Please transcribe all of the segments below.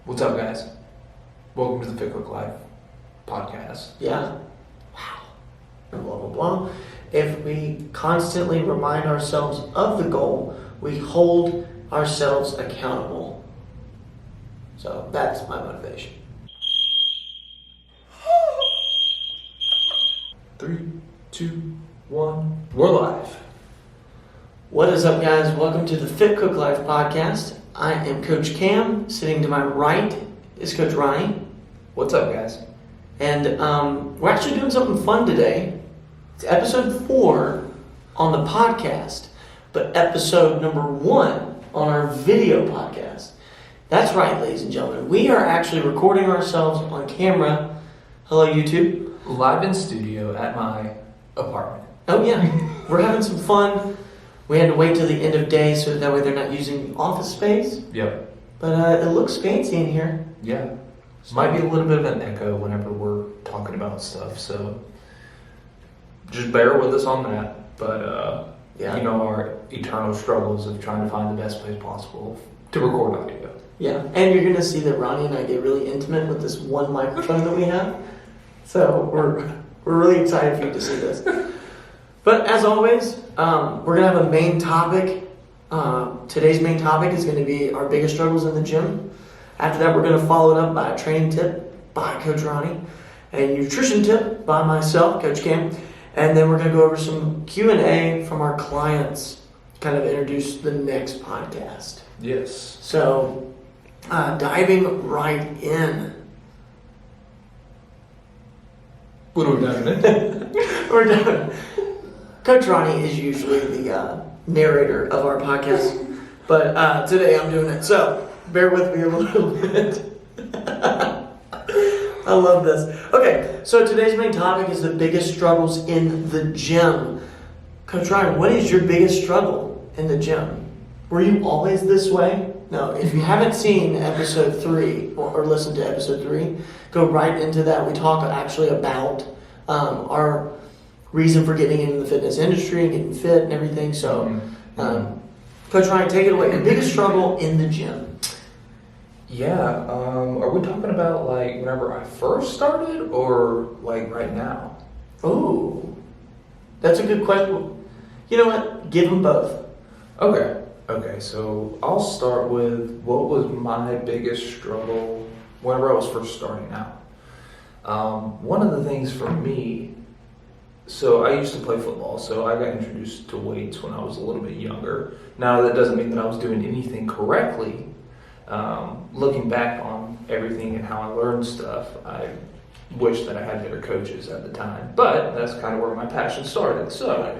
What's up, guys? Welcome to the FCL Life Podcast. Yeah. Wow. Blah, blah, blah. If we constantly remind ourselves of the goal, we hold ourselves accountable. So that's my motivation. 3, 2, 1. We're live. What is up, guys? Welcome to the Fit Cook Life Podcast. I am Coach Cam. Sitting to my right is Coach Ronnie. What's up, guys? And we're actually doing something fun today. It's episode 4 on the podcast, but episode number 1 on our video podcast. That's right, ladies and gentlemen. We are actually recording ourselves on camera. Hello, YouTube. Live in studio at my apartment. Oh, yeah. We're having some fun. We had to wait till the end of day so that way they're not using the office space. Yep. But it looks fancy in here. Yeah. Might be a little bit of an echo whenever we're talking about stuff, so just bear with us on that. But, you know, our eternal struggles of trying to find the best place possible to record audio. Yeah, and you're going to see that Ronnie and I get really intimate with this one microphone that we have. So we're really excited for you to see this. But as always, we're going to have a main topic. Today's main topic is going to be our biggest struggles in the gym. After that, we're going to follow it up by a training tip by Coach Ronnie, a nutrition tip by myself, Coach Cam, and then we're going to go over some Q&A from our clients, kind of introduce the next podcast. Yes. So, diving right in. What are we doing? We're done. Coach Ronnie is usually the narrator of our podcast, but today I'm doing it. So, bear with me a little bit. I love this. Okay, so today's main topic is the biggest struggles in the gym. Coach Ryan, what is your biggest struggle in the gym? Were you always this way? No, if you haven't seen episode 3 or listened to episode 3, go right into that. We talk actually about our reason for getting into the fitness industry and getting fit and everything. So, Coach Ryan, take it away. Your biggest struggle in the gym. Yeah, are we talking about like whenever I first started or like right now? Oh, that's a good question. You know what? Give them both. Okay, so I'll start with what was my biggest struggle whenever I was first starting out. One of the things for me, so I used to play football, so I got introduced to weights when I was a little bit younger. Now that doesn't mean that I was doing anything correctly. Looking back on everything and how I learned stuff, I wish that I had better coaches at the time. But that's kind of where my passion started. So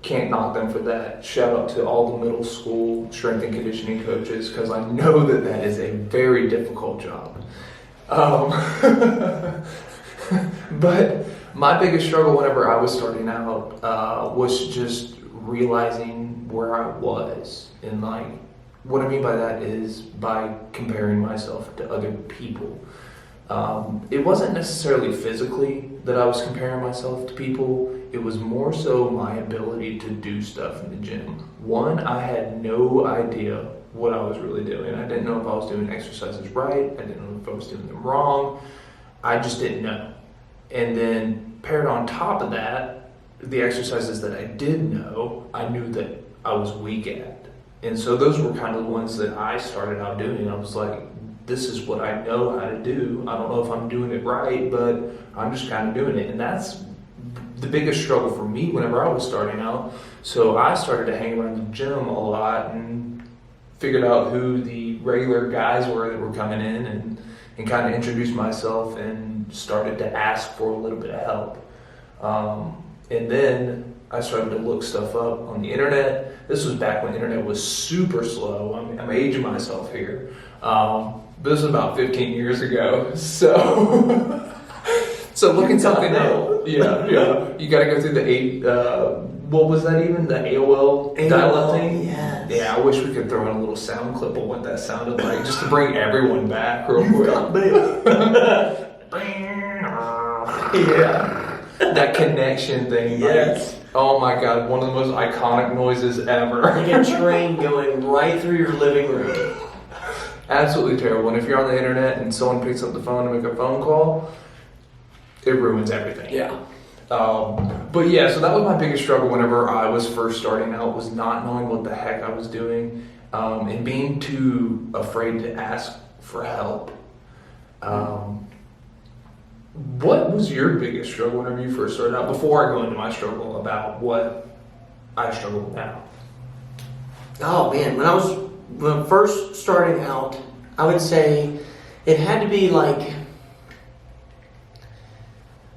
can't knock them for that. Shout out to all the middle school strength and conditioning coaches because I know that that is a very difficult job. But my biggest struggle whenever I was starting out was just realizing where I was and like. What I mean by that is by comparing myself to other people. It wasn't necessarily physically that I was comparing myself to people. It was more so my ability to do stuff in the gym. One, I had no idea what I was really doing. I didn't know if I was doing exercises right. I didn't know if I was doing them wrong. I just didn't know. And then paired on top of that, the exercises that I did know, I knew that I was weak at. And so those were kind of the ones that I started out doing. I was like, this is what I know how to do. I don't know if I'm doing it right, but I'm just kind of doing it. And that's the biggest struggle for me whenever I was starting out. So I started to hang around the gym a lot and figured out who the regular guys were that were coming in and kind of introduced myself and started to ask for a little bit of help. And then I started to look stuff up on the internet. This was back when the internet was super slow. I'm aging myself here. This was about 15 years ago. So, looking something up. Yeah. You got to go through the what was that even? The AOL dial-up thing? Yes. Yeah, I wish we could throw in a little sound clip of what that sounded like, just to bring everyone back real quick. Yeah. That connection thing. Yes. Like, oh my God, one of the most iconic noises ever. Like a train going right through your living room. Absolutely terrible. And if you're on the internet and someone picks up the phone to make a phone call, it ruins everything. Yeah. But yeah, so that was my biggest struggle whenever I was first starting out, was not knowing what the heck I was doing, and being too afraid to ask for help. What was your biggest struggle whenever you first started out? Before I go into my struggle about what I struggle with now. Oh man, when I first starting out, I would say it had to be like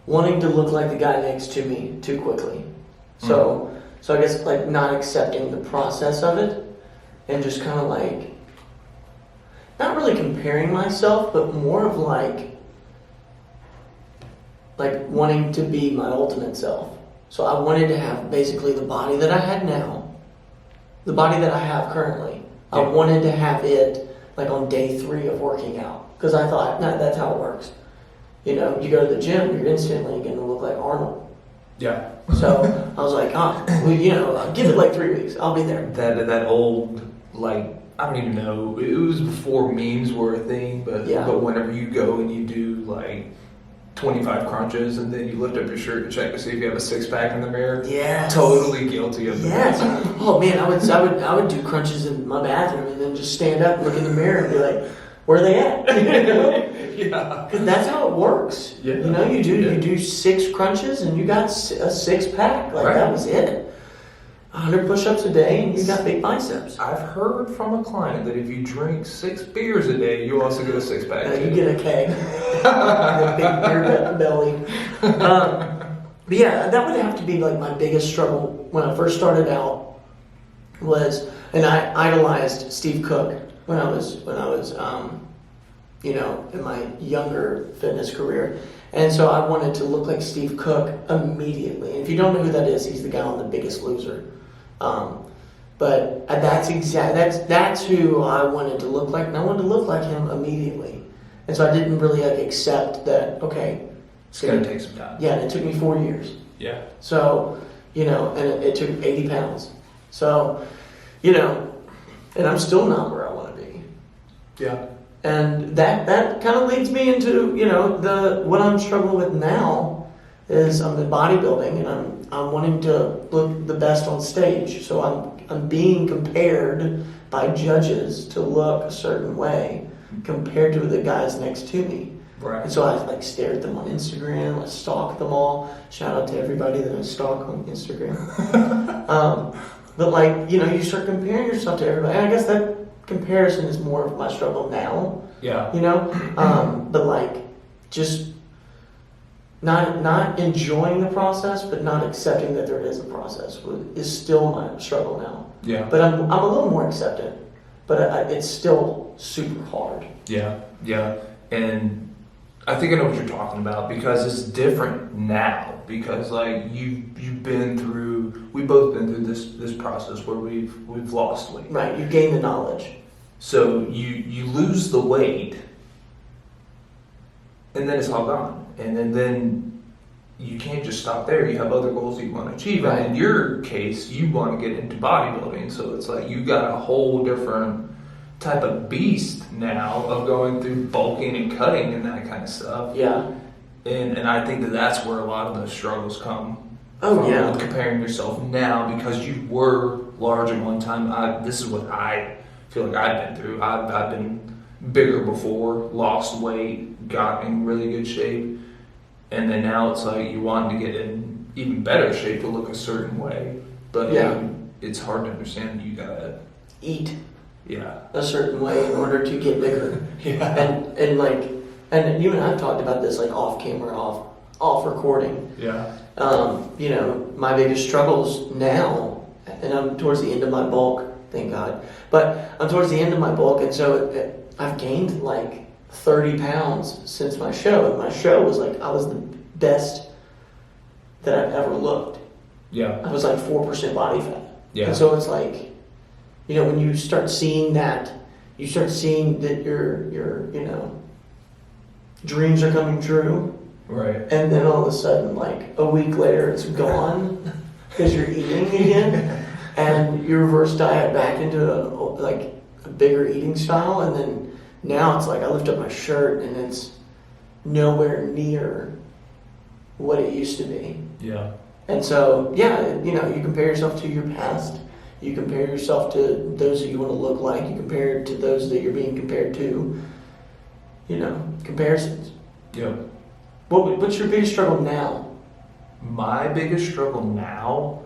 wanting to look like the guy next to me too quickly. So I guess like not accepting the process of it and just kind of like not really comparing myself, but more of like wanting to be my ultimate self. So I wanted to have basically the body that I had now, the body that I have currently. I wanted to have it like on day 3 of working out, because I thought, nah, that's how it works. You know, you go to the gym, you're instantly going to look like Arnold. Yeah. So I was like, give it like 3 weeks. I'll be there. That old, like, I don't even know, it was before memes were a thing, but whenever you go and you do like 25 crunches and then you lift up your shirt to check to see if you have a 6-pack in the mirror. Yes. Totally guilty of that. Yes. Oh man, I would do crunches in my bathroom and then just stand up, look in the mirror, and be like, where are they at? You know? Yeah. Because that's how it works. Yeah. You know, you do 6 crunches and you got a 6-pack. Like that was it. 100 push-ups a day and you got big biceps. I've heard from a client that if you drink 6 beers a day, you also get a 6-pack. You get a keg. A big beer belly. But yeah, that would have to be like my biggest struggle when I first started out was, and I idolized Steve Cook when I was in my younger fitness career. And so I wanted to look like Steve Cook immediately. And if you don't know who that is, he's the guy on The Biggest Loser. But that's who I wanted to look like, and I wanted to look like him immediately. And so I didn't really accept that. Okay, it's gonna take some time. Yeah, and it took me 4 years. Yeah. So and it took 80 pounds. So and I'm still not where I want to be. Yeah. And that kind of leads me into what I'm struggling with now is I'm in bodybuilding and I'm wanting to look the best on stage. So I'm being compared by judges to look a certain way compared to the guys next to me. Right. And so I stare at them on Instagram. I stalk them all. Shout out to everybody that I stalk on Instagram. But you start comparing yourself to everybody. And I guess that comparison is more of my struggle now. Yeah. But just not enjoying the process, but not accepting that there is a process is still my struggle now. Yeah. But I'm a little more acceptant, but it's still super hard. Yeah. Yeah. And I think I know what you're talking about, because it's different now, because you've been through, we've both been through this process where we've lost weight. Right. You gain the knowledge. So you lose the weight, and then it's all gone. And then you can't just stop there. You have other goals that you want to achieve. Right. And in your case, you want to get into bodybuilding. So it's like you got a whole different type of beast now of going through bulking and cutting and that kind of stuff. Yeah. And I think that's where a lot of those struggles come. Oh, from, yeah. with comparing yourself now, because you were large at one time. This is what I feel like I've been through. I've been bigger before, lost weight, got in really good shape, and then now it's like you want to get in even better shape to look a certain way, but it's hard to understand that you gotta eat a certain way in order to get bigger. And you and I've talked about this off camera, off recording. Yeah. My biggest struggles now, and I'm towards the end of my bulk, thank God, but I'm towards the end of my bulk, and so I've gained 30 pounds since my show, and my show was I was the best that I've ever looked. Yeah. I was 4% body fat. Yeah. And so it's when you start seeing that, you start seeing that your dreams are coming true. Right. And then all of a sudden, a week later, it's gone because you're eating again, and you reverse diet back into a bigger eating style, and then Now it's like I lift up my shirt and it's nowhere near what it used to be. Yeah. And so, yeah, you know, you compare yourself to your past. You compare yourself to those that you want to look like. You compare it to those that you're being compared to. You know, comparisons. Yeah. What's your biggest struggle now? My biggest struggle now,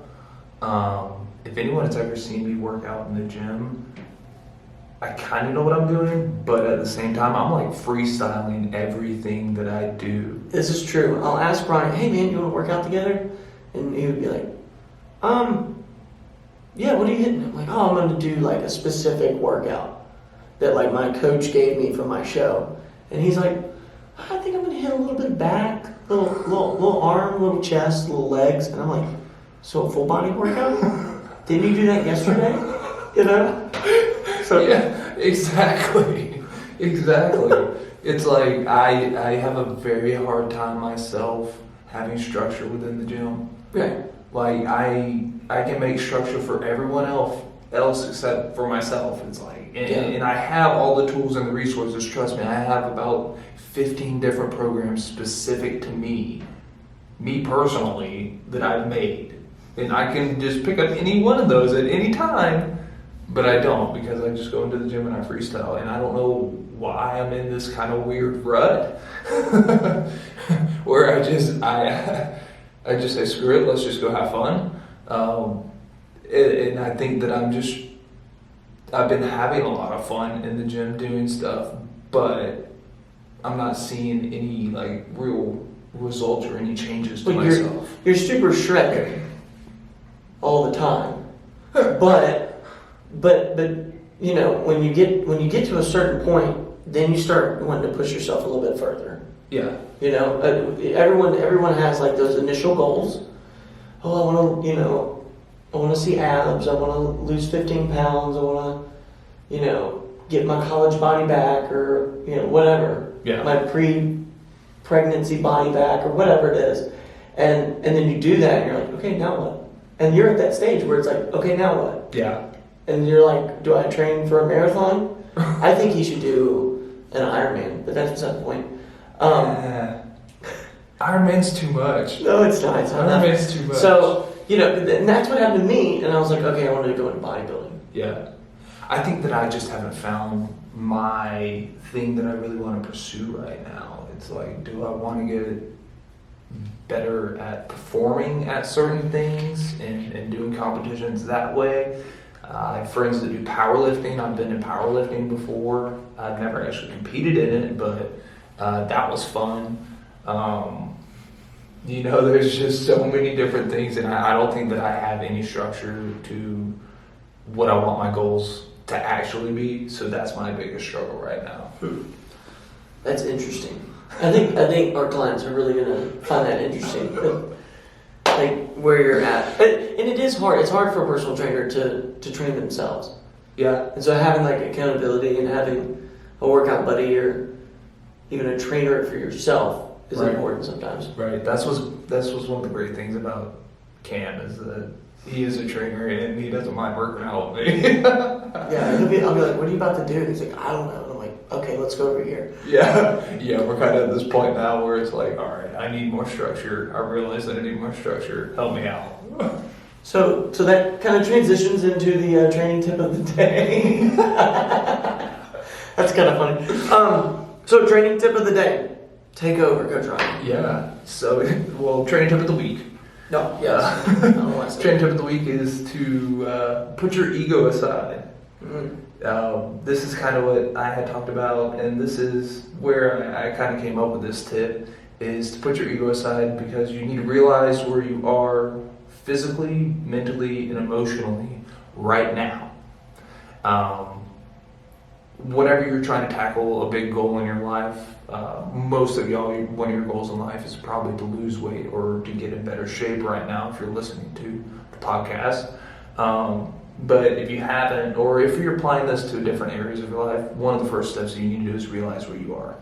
if anyone has ever seen me work out in the gym, I kind of know what I'm doing, but at the same time, I'm like freestyling everything that I do. This is true. I'll ask Brian, hey man, you want to work out together? And he would be like, yeah, what are you hitting? I'm like, oh, I'm going to do like a specific workout that like my coach gave me for my show. And he's like, I think I'm going to hit a little bit of back, little arm, little chest, little legs. And I'm like, so a full body workout? Didn't you do that yesterday? You know? So Yeah, exactly. It's like I have a very hard time myself having structure within the gym. right. Like I can make structure for everyone else except for myself. It's like and I have all the tools and the resources. Trust me, I have about 15 different programs specific to me personally, that I've made. And I can just pick up any one of those at any time. But I don't, because I just go into the gym and I freestyle, and I don't know why I'm in this kind of weird rut where I just say screw it, let's just go have fun. And I think that I've been having a lot of fun in the gym doing stuff, but I'm not seeing any like real results or any changes to myself. You're super shredded all the time, but you know, when you get to a certain point, then you start wanting to push yourself a little bit further. Yeah. You know, everyone has like those initial goals. Oh, I want to see abs. I want to lose 15 pounds. I want to, get my college body back, or whatever. Yeah. My pre-pregnancy body back, or whatever it is. And then you do that, and you're like, okay, now what? And you're at that stage where it's like, okay, now what? Yeah. And you're like, do I train for a marathon? I think you should do an Ironman, but that's beside the point. Ironman's too much. No, it's not. It's not. Ironman's too much. So, and that's what happened to me, and I was like, okay, I wanted to go into bodybuilding. Yeah. I think that I just haven't found my thing that I really want to pursue right now. It's like, do I want to get better at performing at certain things and doing competitions that way? I have friends that do powerlifting. I've been in powerlifting before. I've never actually competed in it, but that was fun. There's just so many different things, and I don't think that I have any structure to what I want my goals to actually be. So that's my biggest struggle right now. That's interesting. I think our clients are really gonna find that interesting. Like where you're at, and it is hard. It's hard for a personal trainer to train themselves. Yeah. And so having like accountability and having a workout buddy or even a trainer for yourself is important sometimes. Right. That's was one of the great things about Cam, is that he is a trainer and he doesn't mind working out with me. Yeah. I'll be like, what are you about to do? And he's like, I don't know. And I'm like, okay, let's go over here. Yeah. We're kind of at this point now where it's like, all right, I need more structure. I realize that I need more structure. Help me out. So that kind of transitions into the training tip of the day. That's kind of funny. So training tip of the day. Take over, Coach Ryan. Yeah. So, training tip of the week. No, yes. I don't know why I said Training tip of the week is to put your ego aside. Mm-hmm. This is kind of what I had talked about, and this is where I kind of came up with this tip, is to put your ego aside, because you need to realize where you are physically, mentally, and emotionally right now. Whenever you're trying to tackle a big goal in your life, most of y'all, one of your goals in life is probably to lose weight or to get in better shape right now if you're listening to the podcast. But if you haven't, or if you're applying this to different areas of your life, one of the first steps that you need to do is realize where you are.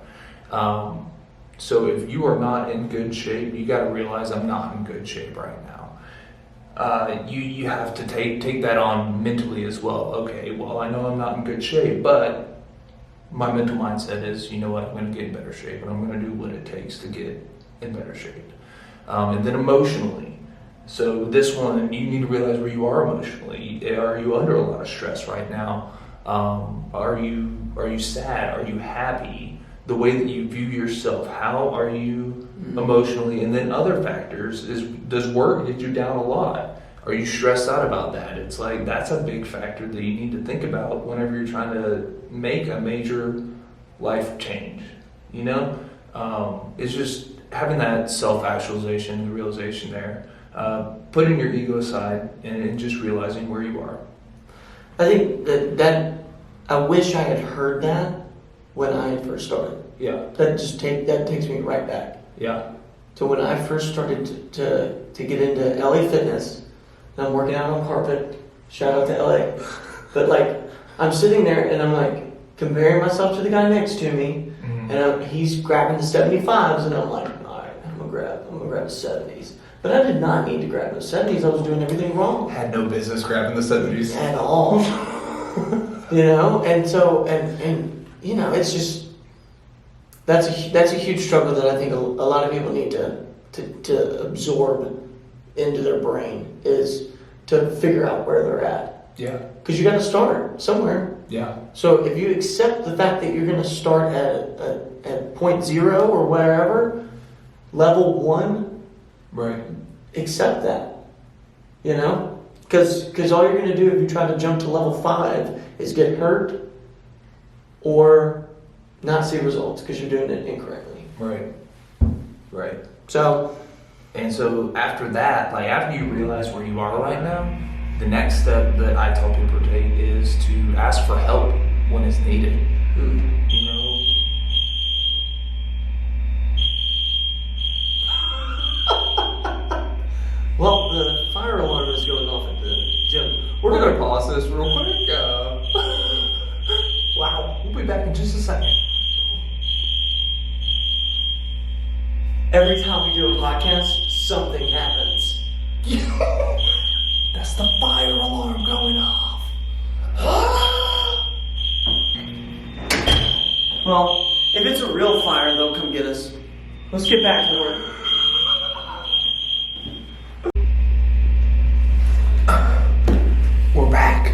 So if you are not in good shape, you got to realize I'm not in good shape right now. You have to take that on mentally as well. Okay, well, I know I'm not in good shape, but my mental mindset is, you know what, I'm going to get in better shape, and I'm going to do what it takes to get in better shape. And then emotionally, so this one, you need to realize where you are emotionally. Are you under a lot of stress right now? Are you sad? Are you happy? The way that you view yourself, how are you emotionally? And then other factors is, does work get you down a lot? Are you stressed out about that? It's like, that's a big factor that you need to think about whenever you're trying to make a major life change. You know, it's just having that self-actualization, the realization there, putting your ego aside and just realizing where you are. I think that I wish I had heard that when I first started. Yeah. That takes me right back. Yeah. To when I first started to get into LA Fitness, and I'm working out on carpet. Shout out to LA. But like, I'm sitting there and I'm like comparing myself to the guy next to me, and he's grabbing the 75s, and I'm like, all right, I'm gonna grab the 70s. But I did not need to grab the 70s. I was doing everything wrong. Had no business grabbing the 70s at all. You know, and so and you know, it's just that's a huge struggle that I think a lot of people need to absorb into their brain, is to figure out where they're at. Yeah. Because you got to start somewhere. Yeah. So if you accept the fact that you're going to start at point zero or wherever, level 1, right? Accept that. You know, because all you're going to do if you try to jump to level 5 is get hurt or not see results because you're doing it incorrectly. Right. Right. So after that, like after you realize where you are right now, the next step that I tell people to take is to ask for help when it's needed. You know? Well, the fire alarm is going off at the gym. We're going to pause this real quick. Wow. We'll be back in just a second. Every time we do a podcast, something happens. That's the fire alarm going off. Well, if it's a real fire, they'll come get us. Let's get back to work. We're back.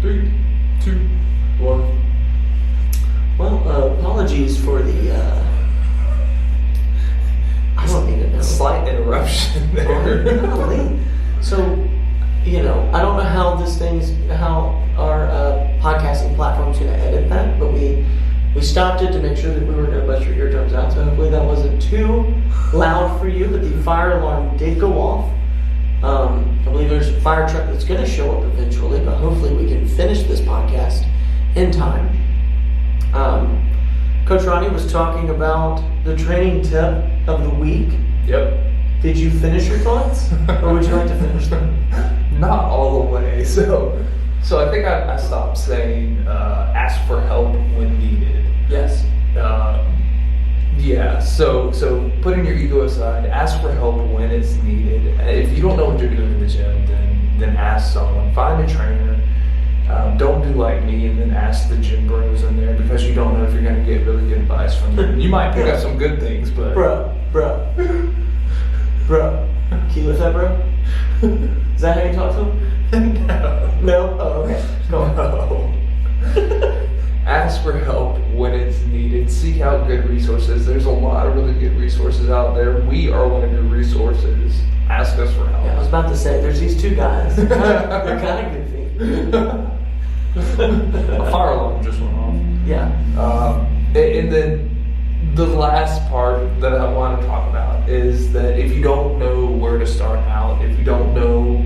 3, 2, 1. Well, apologies for the, I don't need to know. Slight interruption there. Golly. So, you know, I don't know how our podcasting platform's going to edit that, but we stopped it to make sure that we were going to bust your eardrums out, so hopefully that wasn't too loud for you, but the fire alarm did go off. I believe there's a fire truck that's going to show up eventually, but hopefully we can finish this podcast in time. Coach Ronnie was talking about the training tip of the week. Yep. Did you finish your thoughts, or would you like to finish them? Not all the way. So I think I stopped saying ask for help when needed. Yes. Yeah. So putting your ego aside, ask for help when it's needed. If you don't know what you're doing in the gym, then ask someone. Find a trainer. Don't do like me and then ask the gym bros in there, because you don't know if you're going to get really good advice from them. You might pick up some good things, but Bro. Can you lift that, bro? Is that how you talk to him? No. No? Oh, okay. Go on. No. Ask for help when it's needed. Seek out good resources. There's a lot of really good resources out there. We are one of your resources. Ask us for help. Yeah, I was about to say, there's these two guys. They're kind of goofy. A fire alarm just went off. Yeah. And then the last part that I want to talk about is that if you don't know where to start out, if you don't know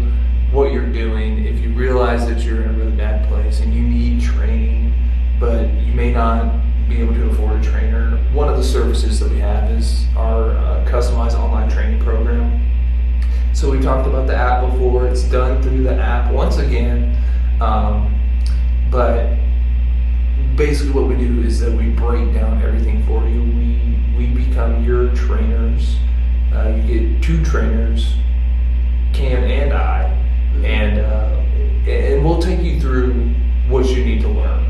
what you're doing, if you realize that you're in a really bad place and you need training, but you may not be able to afford a trainer, one of the services that we have is our customized online training program. So we talked about the app before. It's done through the app once again, but basically what we do is that we break down everything for you. We become your trainers. You get 2 trainers, Cam and I, and and we'll take you through what you need to learn.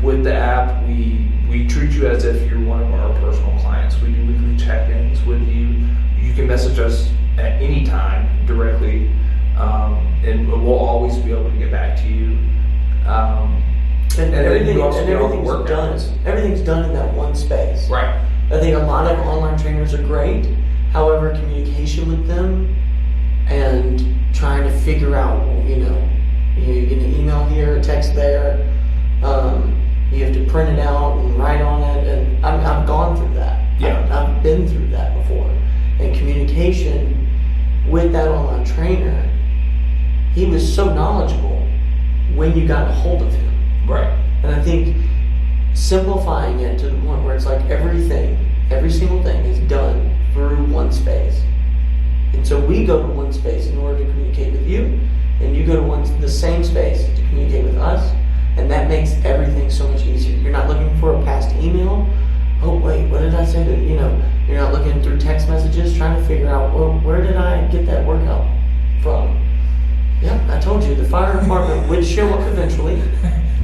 With the app, we treat you as if you're one of our personal clients. We do weekly check-ins with you. You can message us at any time directly, and we'll always be able to get back to you. And everything's done in that one space. Right. I think a lot of online trainers are great. However, communication with them and trying to figure out, you get an email here, a text there. You have to print it out and write on it, and I've gone through that. Yeah. I've been through that before. And communication with that online trainer, he was so knowledgeable when you got a hold of him. Right. And I think simplifying it to the point where it's like every single thing is done through one space. And so we go to one space in order to communicate with you, and you go to the same space to communicate with us, and that makes everything so much easier. You're not looking for a past email. Oh wait, what did I say to, you're not looking through text messages trying to figure out, well, where did I get that workout from? Yeah, I told you, the fire department would show up eventually.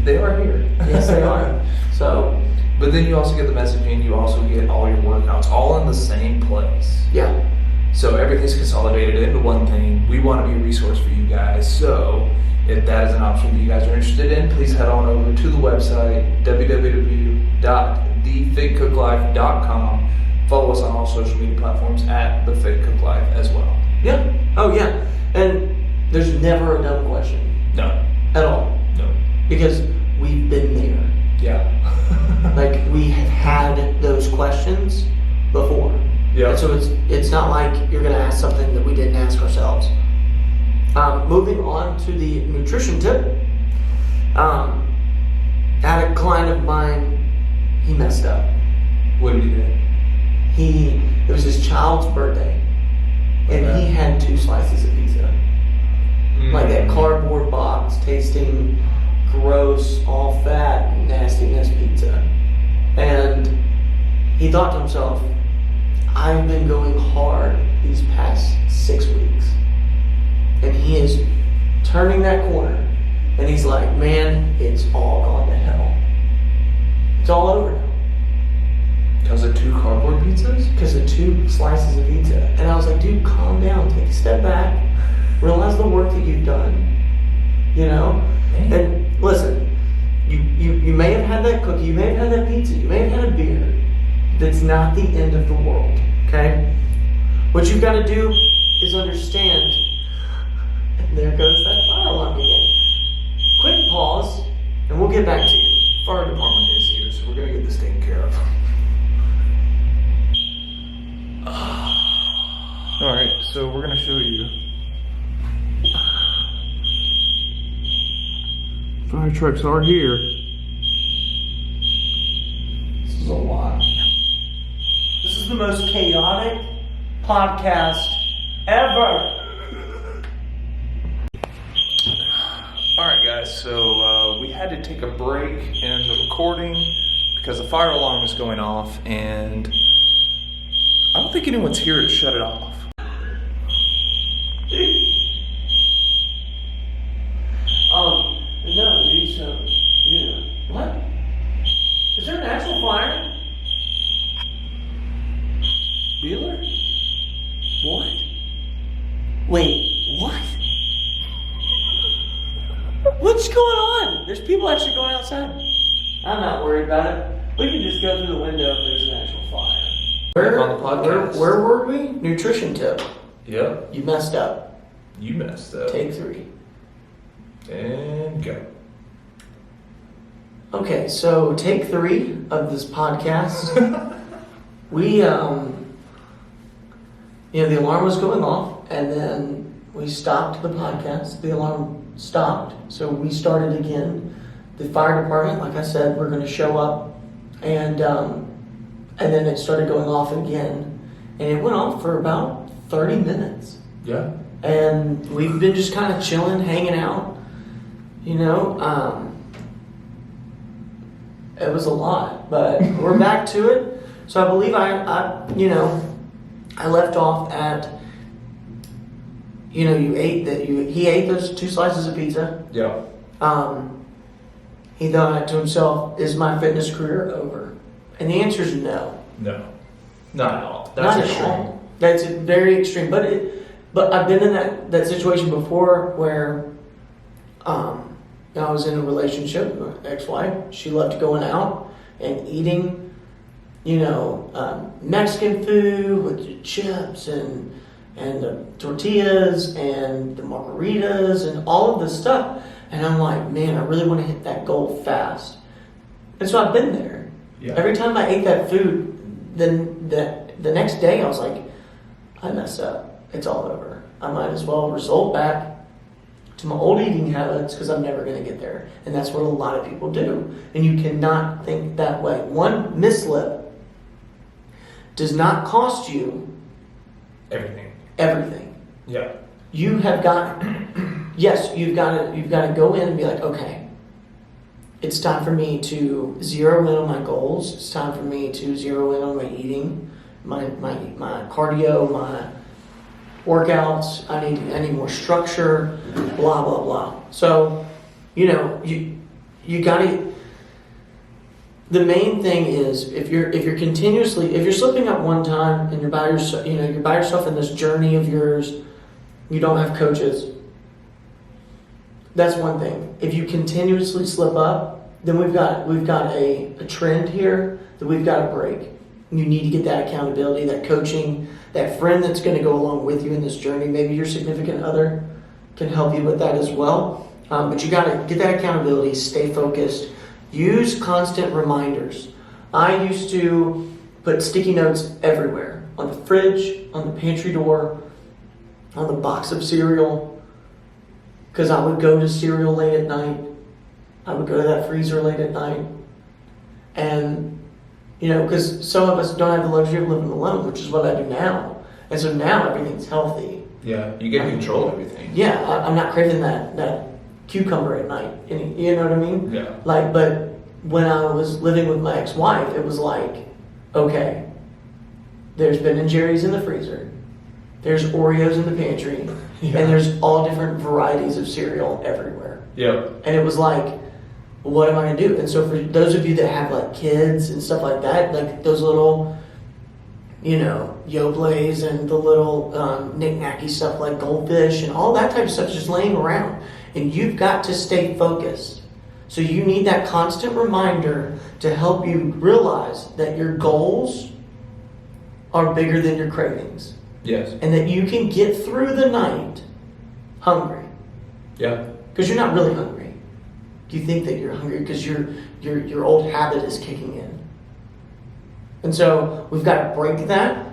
They are here. Yes, they are. So, but then you also get the messaging. You also get all your workouts all in the same place. Yeah. So everything's consolidated into one thing. We want to be a resource for you guys. So if that is an option that you guys are interested in, please head on over to the website, www.thefitcooklife.com. Follow us on all social media platforms at The Fit Cook Life as well. Yeah. Oh, yeah. And there's never a dumb question. No. At all. No. Because we've been there. Yeah. Like, we have had those questions before. Yeah. And so it's not like you're going to ask something that we didn't ask ourselves. Moving on to the nutrition tip. I had a client of mine, he messed up. What did he do? It was his child's birthday, and Okay. he had 2 slices of pizza. Like that cardboard box, tasting gross, all fat, nastiness pizza. And he thought to himself, I've been going hard these past 6 weeks. And he is turning that corner, and he's like, man, it's all gone to hell. It's all over now. Because of 2 cardboard pizzas? Because of 2 slices of pizza. And I was like, dude, calm down, take a step back, realize the work that you've done, Man. And listen, you may have had that cookie, you may have had that pizza, you may have had a beer. That's not the end of the world, okay? What you've got to do is understand, and there goes that fire alarm again. Quick pause, and we'll get back to you. Fire department is here, so we're going to get this taken care of. Alright, so we're going to show you. Fire trucks are here. This is a lot. This is the most chaotic podcast ever. Alright guys, so we had to take a break in the recording because the fire alarm is going off and I don't think anyone's here to shut it off. No, dude, so, what? Is there an actual fire? Wheeler? What? Wait, what? What's going on? There's people actually going outside. I'm not worried about it. We can just go through the window if there's an actual fire. On the podcast. Where were we? Nutrition tip. Yep. You messed up. You messed up. Take 3. And go. Okay, so take 3 of this podcast. We, the alarm was going off, and then we stopped the podcast. The alarm stopped, so we started again. The fire department, like I said, we're going to show up, and then it started going off again, and it went off for about 30 minutes. Yeah. And we've been just kind of chilling, hanging out. It was a lot, but we're back to it. So I believe I left off at you ate that. He ate those 2 slices of pizza. Yeah. He thought to himself, "Is my fitness career over?" And the answer is no. No. Not at all. That's Not at extreme. all. That's very extreme. But I've been in that situation before where I was in a relationship with my ex-wife. She loved going out and eating, Mexican food with the chips and the tortillas and the margaritas and all of this stuff. And I'm like, man, I really want to hit that goal fast. And so I've been there. Yeah. Every time I ate that food, then the next day I was like, I messed up. It's all over. I might as well result back to my old eating habits because I'm never going to get there. And that's what a lot of people do. And you cannot think that way. One mislip does not cost you everything. Yeah. You have got, yes, you've got to go in and be like, okay, it's time for me to zero in on my goals. It's time for me to zero in on my eating, my cardio, my workouts. I need more structure, blah, blah, blah. So, you got to, the main thing is if you're slipping up one time and you're by yourself in this journey of yours, you don't have coaches. That's one thing. If you continuously slip up, then we've got a trend here that we've got to break. You need to get that accountability, that coaching, that friend that's going to go along with you in this journey. Maybe your significant other can help you with that as well. But you got to get that accountability, stay focused, use constant reminders. I used to put sticky notes everywhere, on the fridge, on the pantry door, on the box of cereal, because I would go to cereal late at night. I would go to that freezer late at night. And because some of us don't have the luxury of living alone, which is what I do now. And so now everything's healthy. Yeah, you get control of everything. Yeah, I'm not craving that cucumber at night. You know what I mean? Yeah. But when I was living with my ex-wife, it was like, okay, there's Ben and Jerry's in the freezer. There's Oreos in the pantry. Yeah. And there's all different varieties of cereal everywhere. Yeah. And it was like, what am I going to do? And so for those of you that have like kids and stuff like that, like those little, Yoblays and the little knick-knacky stuff like goldfish and all that type of stuff just laying around. And you've got to stay focused. So you need that constant reminder to help you realize that your goals are bigger than your cravings. Yes. And that you can get through the night hungry. Yeah. Because you're not really hungry. You think that you're hungry because your old habit is kicking in. And so we've got to break that.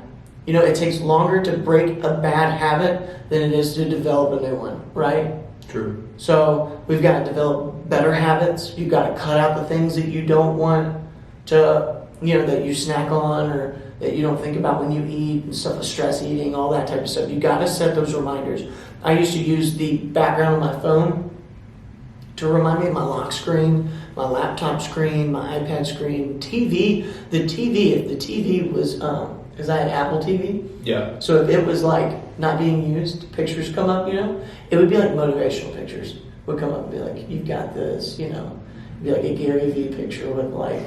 It takes longer to break a bad habit than it is to develop a new one, right? True. So we've got to develop better habits. You've got to cut out the things that you don't want to, that you snack on or that you don't think about when you eat and stuff, stress eating, all that type of stuff. You've got to set those reminders. I used to use the background of my phone to remind me of my lock screen, my laptop screen, my iPad screen, TV. If the TV was, because I had Apple TV. Yeah. So if it was like not being used, pictures come up, it would be like motivational pictures would come up and be like, you've got this, it'd be like a Gary Vee picture with like,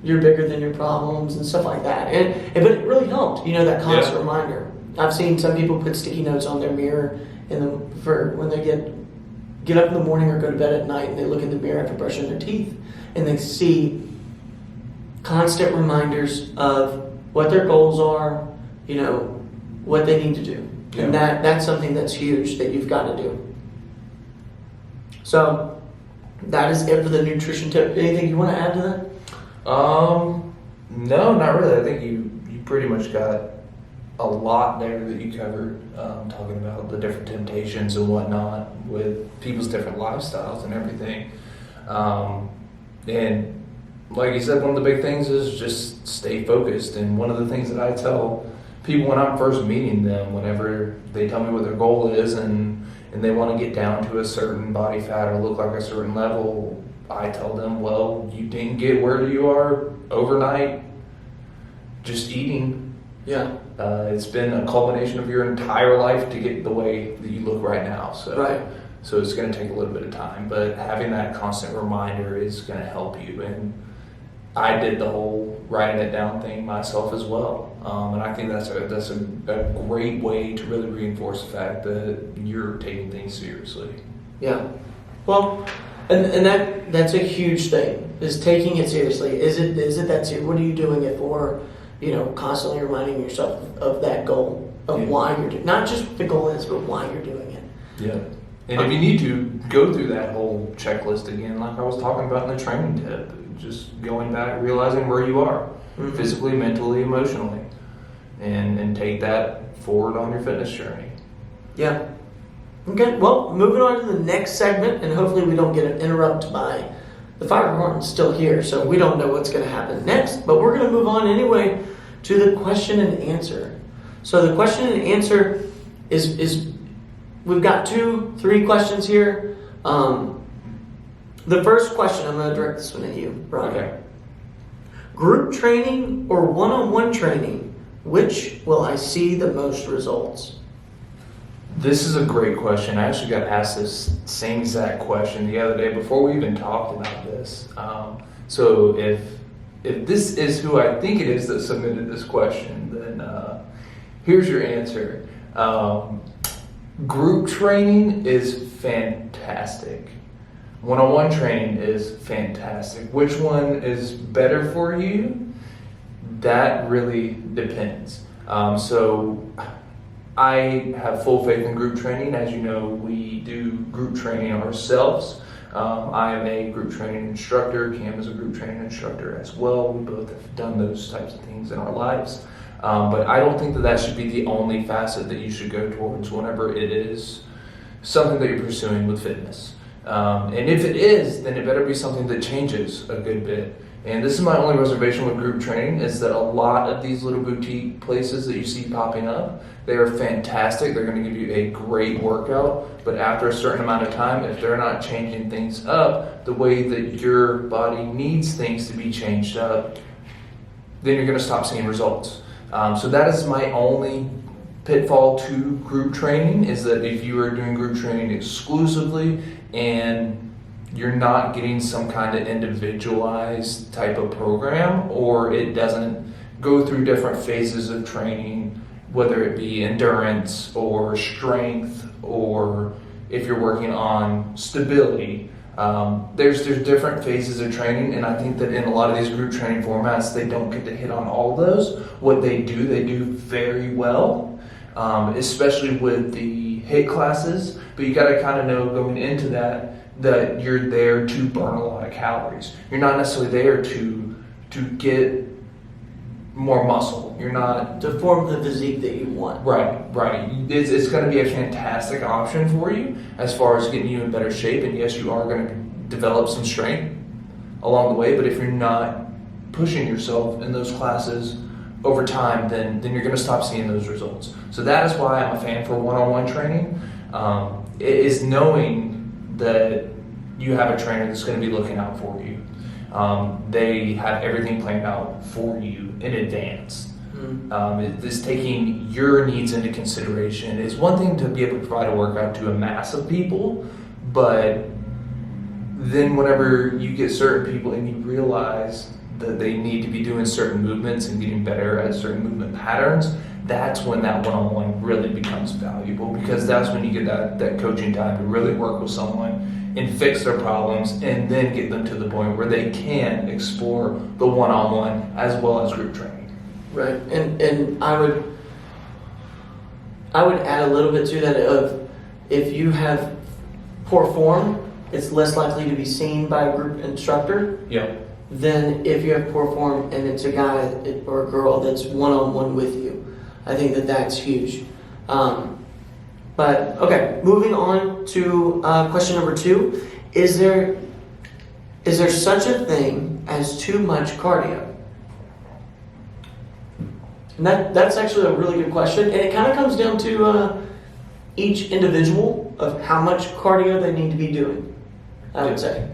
you're bigger than your problems and stuff like that. But it really helped, that constant reminder. I've seen some people put sticky notes on their mirror for when they get up in the morning or go to bed at night and they look in the mirror after brushing their teeth and they see constant reminders of what their goals are, what they need to do. Yeah. And that's something that's huge that you've got to do. So that is it for the nutrition tip. Anything you want to add to that? No, not really. I think you pretty much got a lot there that you covered, talking about the different temptations and whatnot with people's different lifestyles and everything. And like you said, one of the big things is just stay focused. And one of the things that I tell people when I'm first meeting them, whenever they tell me what their goal is and they want to get down to a certain body fat or look like a certain level, I tell them, well, you didn't get where you are overnight just eating. Yeah. It's been a culmination of your entire life to get the way that you look right now. So, Right. So it's going to take a little bit of time, but having that constant reminder is going to help you. And I did the whole writing it down thing myself as well. And I think that's a great way to really reinforce the fact that you're taking things seriously. Yeah. Well, and that's a huge thing, is taking it seriously. Is it that serious? What are you doing it for? Constantly reminding yourself of that goal, of why you're doing, not just what the goal is, but why you're doing it. Yeah. And if you need to, go through that whole checklist again, like I was talking about in the training tip, just going back, realizing where you are, physically, mentally, emotionally, and take that forward on your fitness journey. Yeah. Okay, well, moving on to the next segment, and hopefully we don't get interrupted by the fire department's still here, so we don't know what's going to happen next, but we're going to move on anyway to the question and answer. So the question and answer is we've got 2-3 questions here. The first question, I'm going to direct this one at you, Brian. Okay. Group training or one-on-one training, which will I see the most results? This is a great question. I actually got asked this same exact question the other day before we even talked about this. So if this is who I think it is that submitted this question, then here's your answer. Group training is fantastic. One-on-one training is fantastic. Which one is better for you? That really depends. So I have full faith in group training. As you know, we do group training ourselves. I am a group training instructor. Cam is a group training instructor as well. We both have done those types of things in our lives. But I don't think that should be the only facet that you should go towards whenever it is something that you're pursuing with fitness. And if it is, then it better be something that changes a good bit. And this is my only reservation with group training, is that a lot of these little boutique places that you see popping up, they are fantastic. They're going to give you a great workout, but after a certain amount of time, if they're not changing things up the way that your body needs things to be changed up, then you're going to stop seeing results. So that is my only pitfall to group training, is that if you are doing group training exclusively and you're not getting some kind of individualized type of program, or it doesn't go through different phases of training, whether it be endurance or strength, or if you're working on stability, there's different phases of training, and I think that in a lot of these group training formats, they don't get to hit on all of those. What they do very well, especially with the HIIT classes, but you got to kind of know going into that you're there to burn a lot of calories. You're not necessarily there to get more muscle. You're not to form the physique that you want. Right. It's going to be a fantastic option for you as far as getting you in better shape. And yes, you are going to develop some strength along the way. But if you're not pushing yourself in those classes over time, then you're going to stop seeing those results. So that is why I'm a fan for one-on-one training. It is knowing that you have a trainer that's going to be looking out for you. They have everything planned out for you in advance. It's taking your needs into consideration. It's one thing to be able to provide a workout to a mass of people, but then whenever you get certain people and you realize that they need to be doing certain movements and getting better at certain movement patterns, that's when that one-on-one really becomes valuable, because that's when you get that coaching time to really work with someone and fix their problems, and then get them to the point where they can explore the one-on-one as well as group training. Right, and I would add a little bit to that of, if you have poor form, it's less likely to be seen by a group instructor. Yeah. Than if you have poor form and it's a guy or a girl that's one-on-one with you. I think that's huge. But okay, moving on to question number 2. Is there such a thing as too much cardio? And that's actually a really good question, and it kind of comes down to each individual of how much cardio they need to be doing, I would say.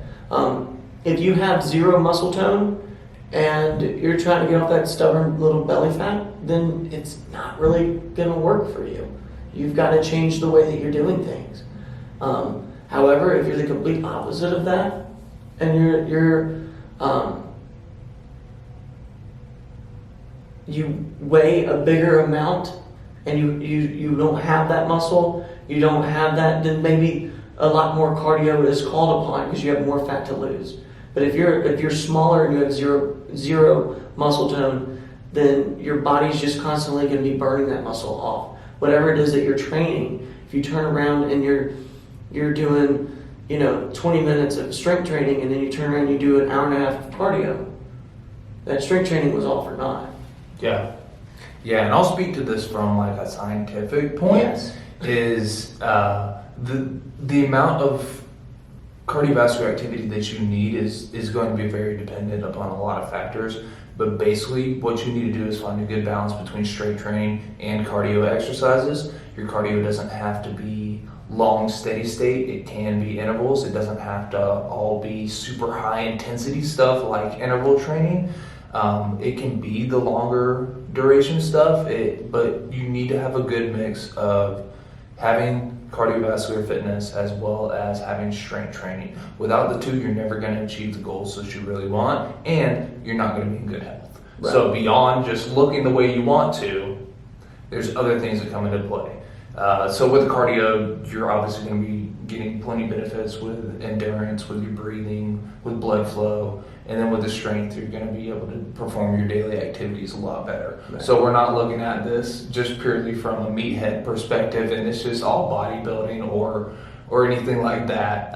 If you have zero muscle tone and you're trying to get off that stubborn little belly fat, then it's not really going to work for you. You've got to change the way that you're doing things. However, if you're the complete opposite of that, and you weigh a bigger amount, and you don't have that muscle, you don't have that, then maybe a lot more cardio is called upon because you have more fat to lose. But if you're smaller and you have zero muscle tone, then your body's just constantly going to be burning that muscle off. Whatever it is that you're training, if you turn around and you're doing 20 minutes of strength training, and then you turn around and you do an hour and a half of cardio, that strength training was all for naught. Yeah, and I'll speak to this from like a scientific point. Yes. Is the amount of cardiovascular activity that you need is going to be very dependent upon a lot of factors. But basically, what you need to do is find a good balance between strength training and cardio exercises. Your cardio doesn't have to be long, steady state. It can be intervals. It doesn't have to all be super high intensity stuff like interval training. It can be the longer duration stuff, but you need to have a good mix of having cardiovascular fitness as well as having strength training. Without the two, you're never going to achieve the goals that you really want, and you're not going to be in good health. Right. So beyond just looking the way you want to, there's other things that come into play. So with the cardio, you're obviously going to be getting plenty of benefits with endurance, with your breathing, with blood flow, and then with the strength, you're going to be able to perform your daily activities a lot better. Right. So we're not looking at this just purely from a meathead perspective, and it's just all bodybuilding or anything like that.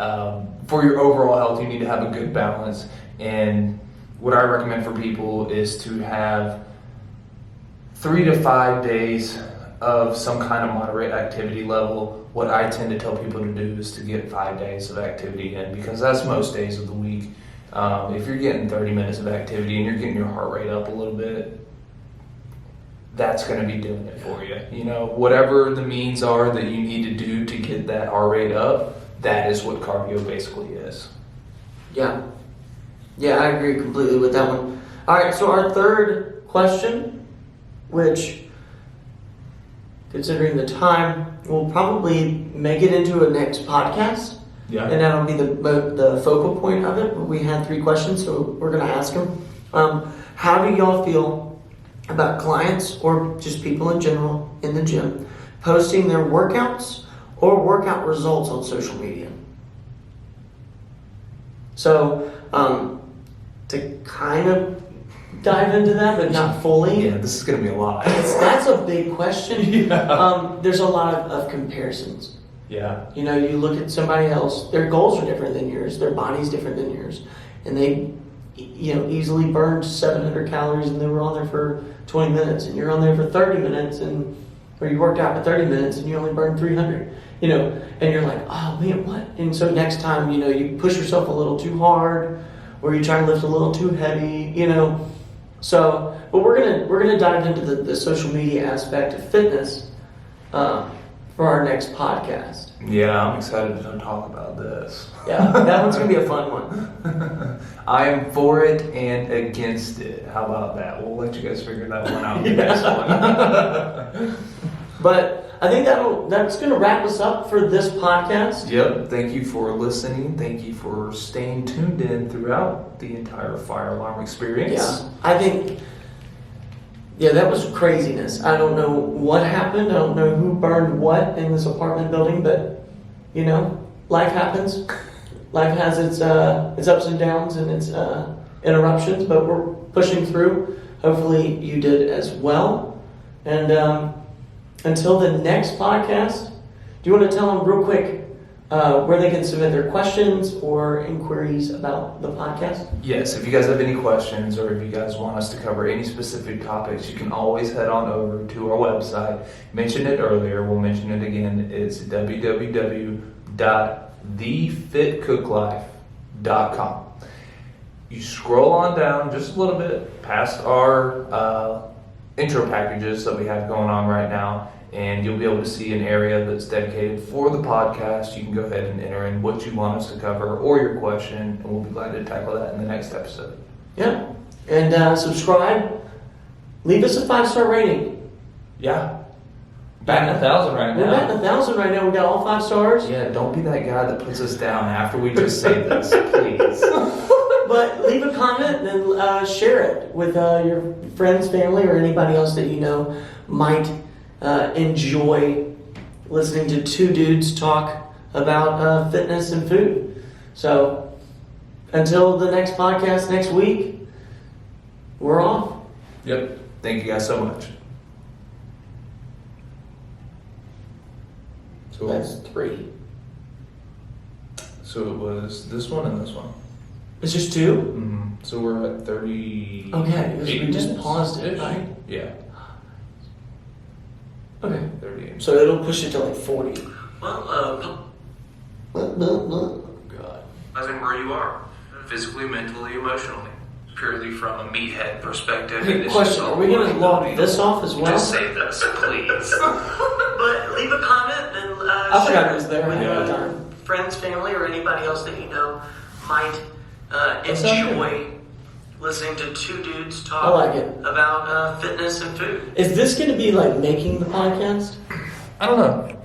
For your overall health, you need to have a good balance. And what I recommend for people is to have 3 to 5 days of some kind of moderate activity level. What I tend to tell people to do is to get 5 days of activity in, because that's most days of the week. If you're getting 30 minutes of activity and you're getting your heart rate up a little bit, that's going to be doing it for you. Whatever the means are that you need to do to get that heart rate up, that is what cardio basically is. Yeah, I agree completely with that one. All right, so our third question, which, considering the time, we'll probably make it into a next podcast. Yeah. And that'll be the focal point of it. We had 3 questions, so we're going to ask them. How do y'all feel about clients or just people in general in the gym posting their workouts or workout results on social media? So, to kind of dive into that, but not fully. Yeah, this is going to be a lot. That's a big question. Yeah. There's a lot of comparisons. Yeah. You look at somebody else, their goals are different than yours, their body's different than yours, and they, easily burned 700 calories and they were on there for 20 minutes, and you're on there for 30 minutes, or you worked out for 30 minutes and you only burned 300, and you're like, oh man, what? And so next time, you push yourself a little too hard, or you try to lift a little too heavy, So, but we're gonna dive into the social media aspect of fitness for our next podcast. Yeah, I'm excited to talk about this. Yeah, that one's gonna be a fun one. I am for it and against it. How about that? We'll let you guys figure that one out in the next one. But I think that's gonna wrap us up for this podcast. Yep. Thank you for listening. Thank you for staying tuned in throughout the entire fire alarm experience. Yeah, I think. Yeah, that was craziness. I don't know what happened. I don't know who burned what in this apartment building, but life happens. Life has its ups and downs and its interruptions, but we're pushing through. Hopefully, you did as well. And until the next podcast, do you want to tell them real quick where they can submit their questions or inquiries about the podcast? Yes, if you guys have any questions or if you guys want us to cover any specific topics, you can always head on over to our website. Mentioned it earlier, we'll mention it again. It's www.thefitcooklife.com. You scroll on down just a little bit past our intro packages that we have going on right now, and you'll be able to see an area that's dedicated for the podcast. You can go ahead and enter in what you want us to cover or your question, and we'll be glad to tackle that in the next episode. Yeah. And subscribe. Leave us a 5-star rating. Yeah. Batting 1,000 right We're now. batting 1,000 right now. We got all 5 stars. Yeah, don't be that guy that puts us down after we just say this, please. But leave a comment and share it with your friends, family, or anybody else that you know might enjoy listening to two dudes talk about fitness and food. So until the next podcast next week, we're off. Yep. Thank you guys so much. So That's 3. So it was this one and this one. It's just 2? Mm-hmm. So we're at 30. Okay, we just paused it, right? Yeah. Okay. 38. So it'll push it to like 40. Well, God. realizing where you are, physically, mentally, emotionally, purely from a meathead perspective. Hey, question, are we going to log this off as well? Just say this, please. But leave a comment and I forgot it was there. Yeah. Friends, family, or anybody else that you know might That's enjoy listening to two dudes talk I like it. about fitness and food. Is this going to be like making the podcast? I don't know.